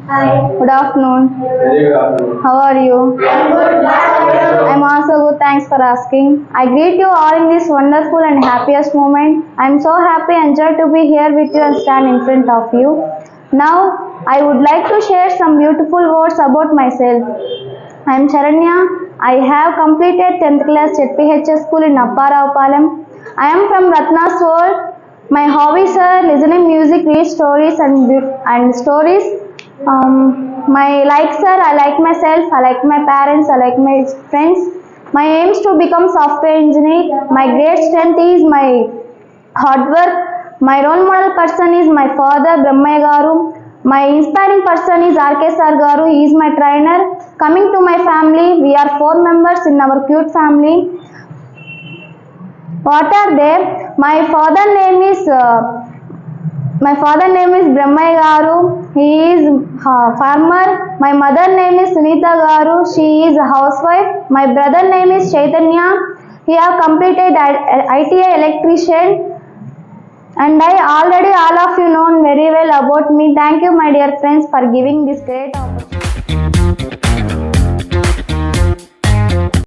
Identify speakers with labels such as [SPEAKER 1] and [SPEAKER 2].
[SPEAKER 1] Hi. Good afternoon.
[SPEAKER 2] Very good afternoon.
[SPEAKER 1] How are you? I'm also good. Thanks for asking. I greet you all in this wonderful and happiest moment. I'm so happy and joy to be here with you and stand in front of you. Now, I would like to share some beautiful words about myself. I'm Charanya. I have completed 10th class at PHS school in Apparavapalam. I am from Ratna's world. My hobbies are listening music, read stories and stories. My likes are I like myself, I like my parents, I like my friends. My aim is to become software engineer. My great strength is my hard work. My role model person is my father Brahmaya Garu. My inspiring person is R.K. Sir Garu. He is my trainer. Coming to my family, we are 4 members in our cute family. What are they? My father name is Brahmaya Garu. He is farmer. My mother name is Sunita Garu. She is a housewife. My brother name is Chaitanya. He have completed ITI electrician. And I already all of you know very well about me. Thank you, my dear friends, for giving this great opportunity.